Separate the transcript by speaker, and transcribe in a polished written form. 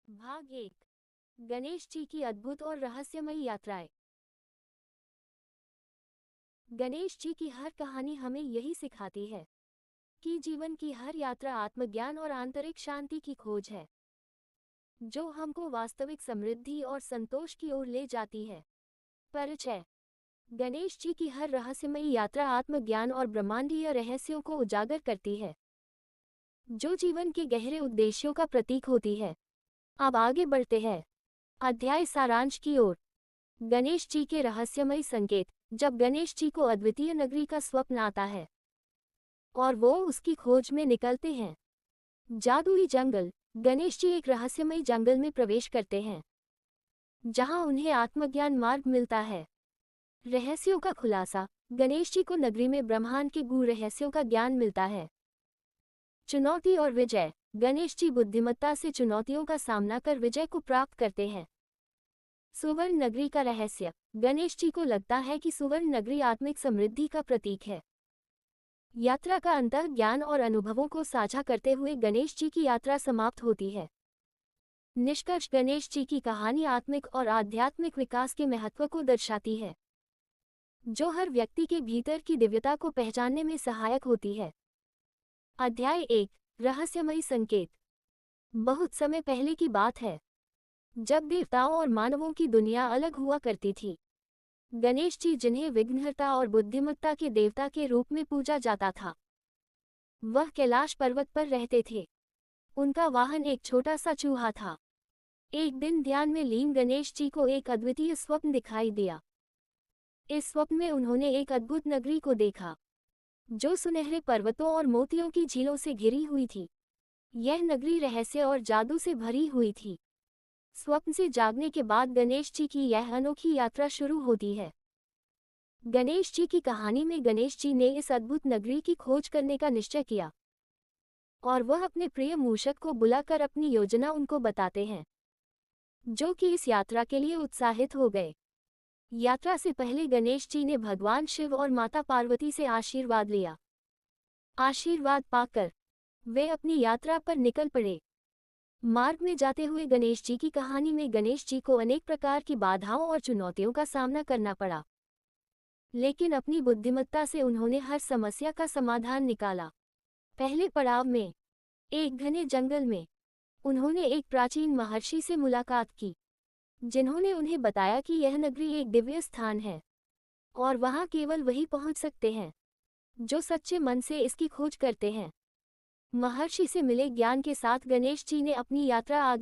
Speaker 1: भाग 1। गणेश जी की अद्भुत और रहस्यमयी यात्राएं। गणेश जी की हर कहानी हमें यही सिखाती है कि जीवन की हर यात्रा आत्मज्ञान और आंतरिक शांति की खोज है, जो हमको वास्तविक समृद्धि और संतोष की ओर ले जाती है। परिचय। गणेश जी की हर रहस्यमयी यात्रा आत्मज्ञान और ब्रह्मांडीय रहस्यों को उजागर करती है, जो जीवन के गहरे उद्देश्यों का प्रतीक होती है। अब आगे बढ़ते हैं अध्याय सारांश की ओर। गणेश जी के रहस्यमयी संकेत। जब गणेश जी को अद्वितीय नगरी का स्वप्न आता है और वो उसकी खोज में निकलते हैं। जादुई जंगल। गणेश जी एक रहस्यमयी जंगल में प्रवेश करते हैं, जहां उन्हें आत्मज्ञान मार्ग मिलता है। रहस्यों का खुलासा। गणेश जी को नगरी में ब्रह्मांड के गूढ़ रहस्यों का ज्ञान मिलता है। चुनौती और विजय। गणेश जी बुद्धिमत्ता से चुनौतियों का सामना कर विजय को प्राप्त करते हैं। सुवर्ण नगरी का रहस्य। गणेश जी को लगता है कि सुवर्ण नगरी आत्मिक समृद्धि का प्रतीक है। यात्रा का अंतः ज्ञान और अनुभवों को साझा करते हुए गणेश जी की यात्रा समाप्त होती है। निष्कर्ष। गणेश जी की कहानी आत्मिक और आध्यात्मिक विकास के महत्व को दर्शाती है, जो हर व्यक्ति के भीतर की दिव्यता को पहचानने में सहायक होती है। अध्याय 1। रहस्यमयी संकेत। बहुत समय पहले की बात है, जब देवताओं और मानवों की दुनिया अलग हुआ करती थी। गणेश जी, जिन्हें विघ्नहर्ता और बुद्धिमत्ता के देवता के रूप में पूजा जाता था, वह कैलाश पर्वत पर रहते थे। उनका वाहन एक छोटा सा चूहा था। एक दिन ध्यान में लीन गणेश जी को एक अद्वितीय स्वप्न दिखाई दिया। इस स्वप्न में उन्होंने एक अद्भुत नगरी को देखा, जो सुनहरे पर्वतों और मोतियों की झीलों से घिरी हुई थी। यह नगरी रहस्य और जादू से भरी हुई थी। स्वप्न से जागने के बाद गणेश जी की यह अनोखी यात्रा शुरू होती है। गणेश जी की कहानी में गणेश जी ने इस अद्भुत नगरी की खोज करने का निश्चय किया, और वह अपने प्रिय मूषक को बुलाकर अपनी योजना उनको बताते हैं, जो कि इस यात्रा के लिए उत्साहित हो गए। यात्रा से पहले गणेश जी ने भगवान शिव और माता पार्वती से आशीर्वाद लिया। आशीर्वाद पाकर वे अपनी यात्रा पर निकल पड़े। मार्ग में जाते हुए गणेश जी की कहानी में गणेश जी को अनेक प्रकार की बाधाओं और चुनौतियों का सामना करना पड़ा, लेकिन अपनी बुद्धिमत्ता से उन्होंने हर समस्या का समाधान निकाला। पहले पड़ाव में, एक घने जंगल में, उन्होंने एक प्राचीन महर्षि से मुलाकात की, जिन्होंने उन्हें बताया कि यह नगरी एक दिव्य स्थान है और वहां केवल वही पहुंच सकते हैं जो सच्चे मन से इसकी खोज करते हैं। महर्षि से मिले ज्ञान के साथ गणेश जी ने अपनी यात्रा आगे